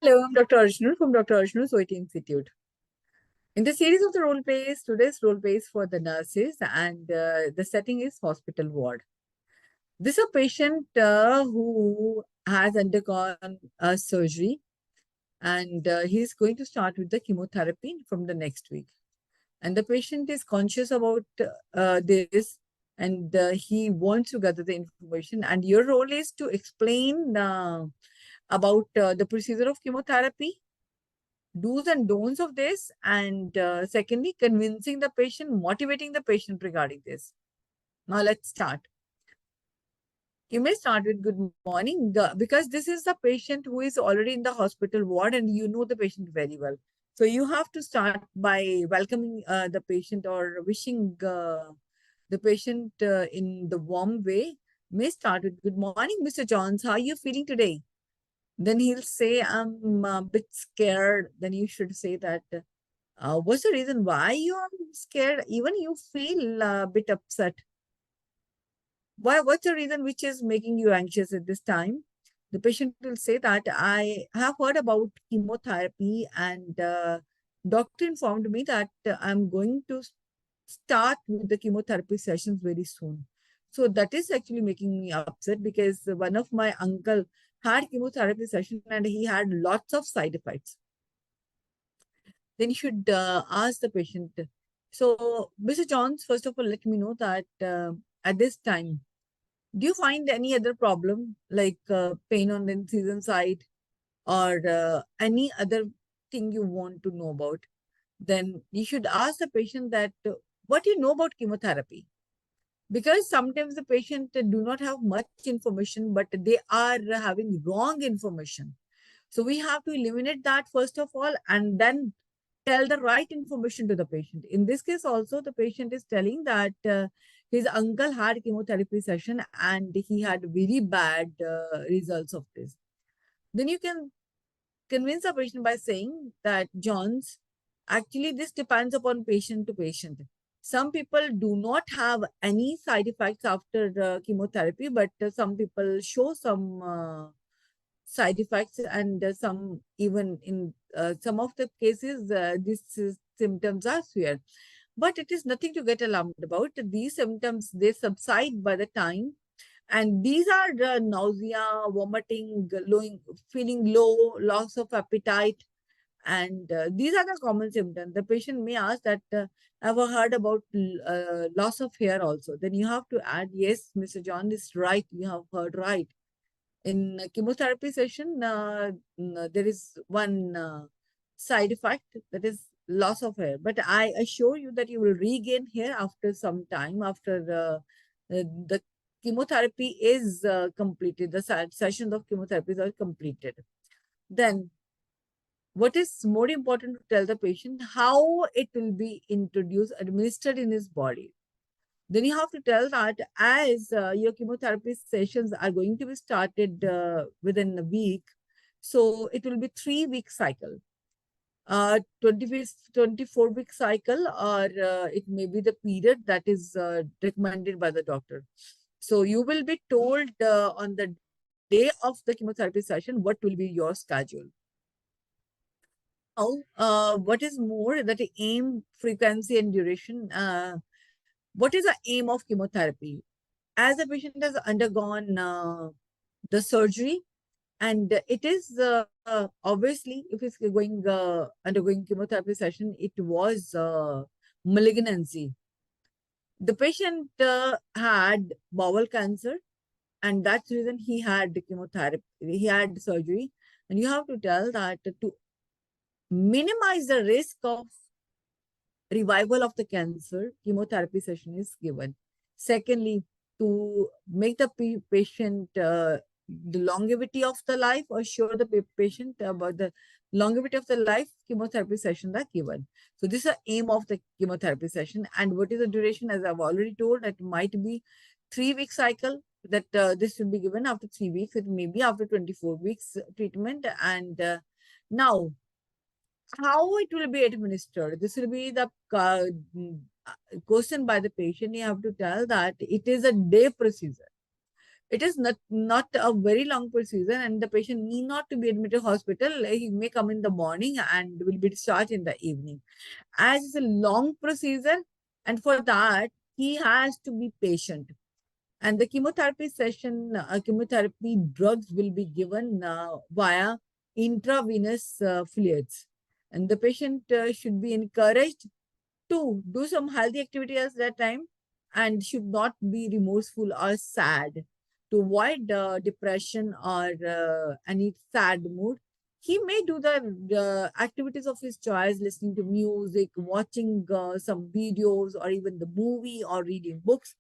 Hello, I'm Dr. Arjun from Dr. Arjun's OIT Institute. In the series of the role plays, today's role plays for the nurses, and the setting is hospital ward. This is a patient who has undergone a surgery, and he's going to start with the chemotherapy from the next week. And the patient is conscious about this, and he wants to gather the information. And your role is to explain about the procedure of chemotherapy, do's and don'ts of this, and secondly, convincing the patient, motivating the patient regarding this. Now let's start. You may start with good morning because this is the patient who is already in the hospital ward and you know the patient very well. So you have to start by welcoming the patient or wishing the patient in the warm way. May start with good morning, Mr. Johns. How are you feeling today? Then he'll say, I'm a bit scared. Then you should say that, what's the reason why you are scared? Even you feel a bit upset. What's the reason which is making you anxious at this time? The patient will say that I have heard about chemotherapy and doctor informed me that I'm going to start with the chemotherapy sessions very soon. So that is actually making me upset because one of my uncle had chemotherapy session and he had lots of side effects. Then you should ask the patient. So, Mr. Johns, first of all, let me know that at this time, do you find any other problem like pain on the incision side or any other thing you want to know about? Then you should ask the patient that what do you know about chemotherapy? Because sometimes the patient do not have much information, but they are having wrong information. So we have to eliminate that first of all, and then tell the right information to the patient. In this case, also the patient is telling that his uncle had chemotherapy session and he had very bad results of this. Then you can convince a patient by saying that, Johns, actually this depends upon patient to patient. Some people do not have any side effects after chemotherapy, but some people show some side effects, and some even in some of the cases, these symptoms are severe. But it is nothing to get alarmed about. These symptoms, they subside by the time, and these are the nausea, vomiting, feeling low, loss of appetite, and these are the common symptoms. The patient may ask that, I've heard about loss of hair also. Then you have to add, yes, Mr. John is right. You have heard right. In chemotherapy session, there is one side effect, that is loss of hair. But I assure you that you will regain hair after some time, after the chemotherapy is completed, the sessions of chemotherapies are completed. Then what is more important to tell the patient how it will be introduced, administered in his body. Then you have to tell that as your chemotherapy sessions are going to be started within a week, so it will be 3 week cycle, 24 week cycle, or it may be the period that is recommended by the doctor. So you will be told on the day of the chemotherapy session what will be your schedule. Now, what is more that the aim, frequency, and duration? What is the aim of chemotherapy? As the patient has undergone the surgery, and it is obviously, if it's going undergoing chemotherapy session, it was malignancy. The patient had bowel cancer, and that's the reason he had chemotherapy, he had surgery. And you have to tell that to minimize the risk of revival of the cancer, chemotherapy session is given. Secondly, to make the patient the longevity of the life, assure the patient about the longevity of the life, chemotherapy sessions are given. So this is the aim of the chemotherapy session. And what is the duration? As I've already told, it might be 3 week cycle, that this should be given after 3 weeks. It may be after 24 weeks treatment. And now, how it will be administered? This will be the question by the patient. You have to tell that it is a day procedure. It is not a very long procedure, and the patient need not to be admitted to hospital. He may come in the morning and will be discharged in the evening. As it's a long procedure, and for that, he has to be patient. And the chemotherapy session, chemotherapy drugs will be given via intravenous fluids. And the patient should be encouraged to do some healthy activity at that time and should not be remorseful or sad to avoid depression or any sad mood. He may do the activities of his choice, listening to music, watching some videos, or even the movie or reading books.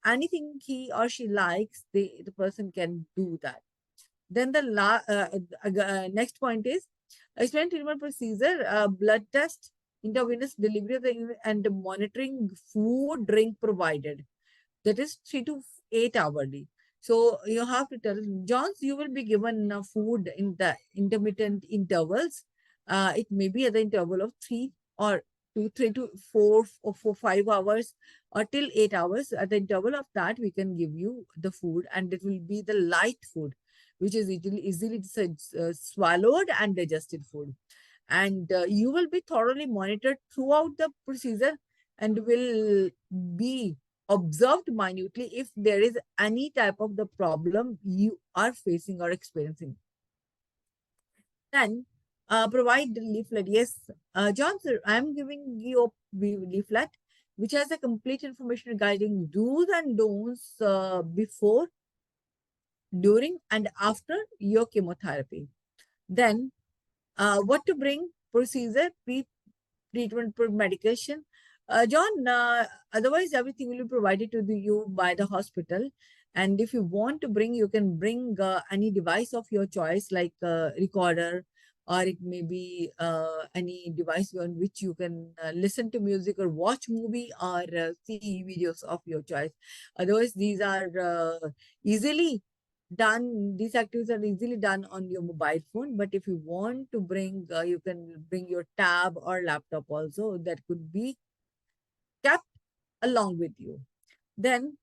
Anything he or she likes, the person can do that. Then the next point is explain treatment procedure, blood test, intravenous delivery of and monitoring food drink provided. That is 3 to 8 hourly. So you have to tell Johns, you will be given food in the intermittent intervals. It may be at the interval of 3 to 5 hours or till 8 hours. At the interval of that, we can give you the food, and it will be the light food, which is easily swallowed and digested food. And you will be thoroughly monitored throughout the procedure and will be observed minutely if there is any type of the problem you are facing or experiencing. Then provide the leaflet. Yes, John, sir, I am giving you a leaflet which has a complete information regarding do's and don'ts before, during, and after your chemotherapy. Then what to bring, procedure, treatment, medication. John, otherwise everything will be provided to you by the hospital. And if you want to bring, you can bring any device of your choice, like recorder, or it may be any device on which you can listen to music or watch movie or see videos of your choice. Otherwise, these are easily done. These activities are easily done on your mobile phone. But if you want to bring, you can bring your tab or laptop also, that could be kept along with you. Then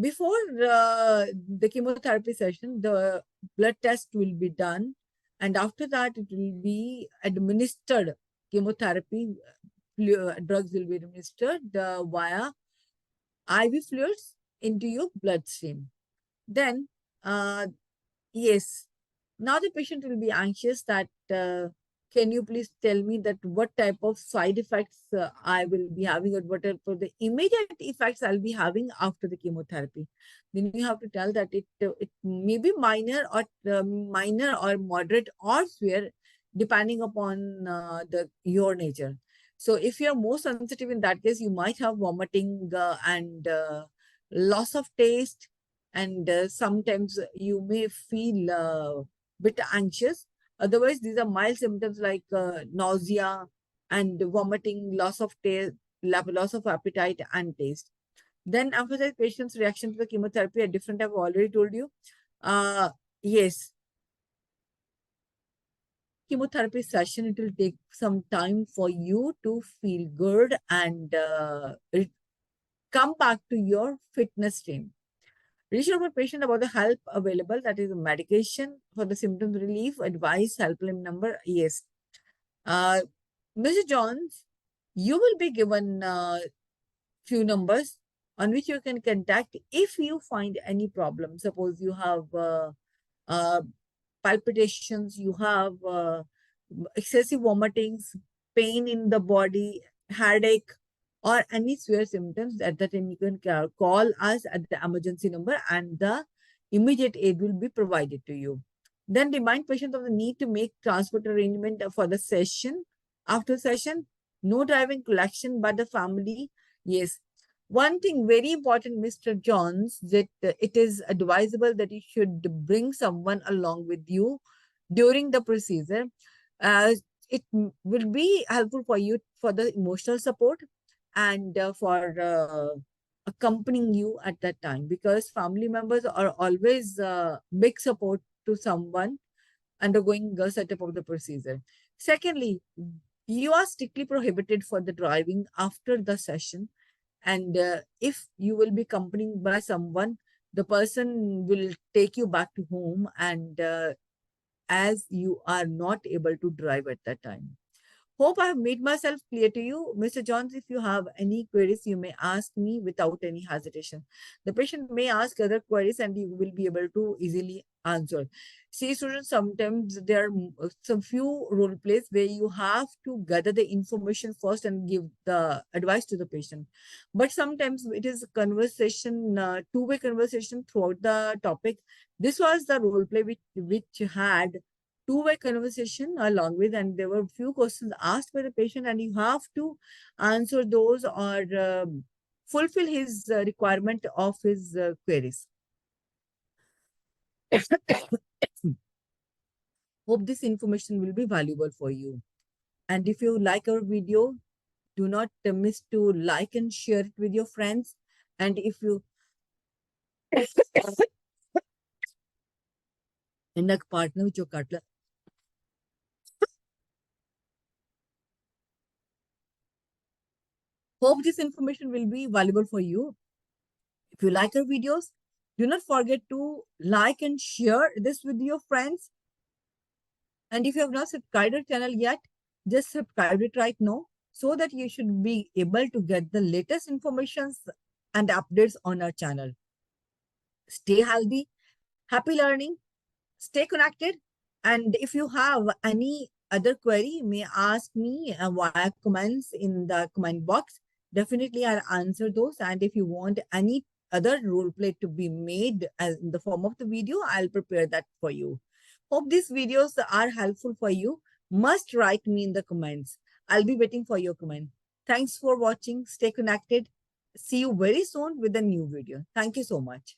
before the chemotherapy session, the blood test will be done, and after that it will be administered. Chemotherapy drugs will be administered via IV fluids into your bloodstream. Then uh, yes. Now the patient will be anxious that can you please tell me that what type of side effects I will be having, or what are the immediate effects I'll be having after the chemotherapy. Then you have to tell that it may be minor or moderate or severe depending upon your nature. So if you're more sensitive, in that case, you might have vomiting and loss of taste, and sometimes you may feel bit anxious. Otherwise, these are mild symptoms like nausea and vomiting, loss of taste, loss of appetite and taste. Then after that, patient's reaction to the chemotherapy are different. I've already told you. Yes, chemotherapy session, it will take some time for you to feel good and come back to your fitness stream. Reassure the patient about the help available, that is medication for the symptom relief, advice, helpline number. Yes. Uh, Mr. Johns, you will be given few numbers on which you can contact if you find any problem. Suppose you have uh, palpitations, you have excessive vomitings, pain in the body, headache, or any severe symptoms. At that time, you can call us at the emergency number and the immediate aid will be provided to you. Then remind patients of the need to make transport arrangement for the session. After session, no driving collection by the family. Yes. One thing very important, Mr. Johns, that it is advisable that you should bring someone along with you during the procedure. Uh, it will be helpful for you for the emotional support and for accompanying you at that time, because family members are always big support to someone undergoing the setup of the procedure. Secondly, you are strictly prohibited for the driving after the session, and if you will be accompanied by someone, the person will take you back to home, and as you are not able to drive at that time. Hope I have made myself clear to you. Mr. Johns, if you have any queries, you may ask me without any hesitation. The patient may ask other queries and you will be able to easily answer. See, students, sometimes there are some few role plays where you have to gather the information first and give the advice to the patient. But sometimes it is a conversation, two-way conversation throughout the topic. This was the role play which had two-way conversation along with, and there were few questions asked by the patient, and you have to answer those or fulfill his requirement of his queries. Hope this information will be valuable for you. And if you like our video, do not miss to like and share it with your friends. And if you in partner with your cutler, hope this information will be valuable for you. If you like our videos, do not forget to like and share this with your friends. And if you have not subscribed our channel yet, just subscribe it right now so that you should be able to get the latest informations and updates on our channel. Stay healthy, happy learning, stay connected. And if you have any other query, you may ask me via comments in the comment box. Definitely, I'll answer those. And if you want any other role play to be made as in the form of the video, I'll prepare that for you. Hope these videos are helpful for you. Must write me in the comments. I'll be waiting for your comment. Thanks for watching. Stay connected. See you very soon with a new video. Thank you so much.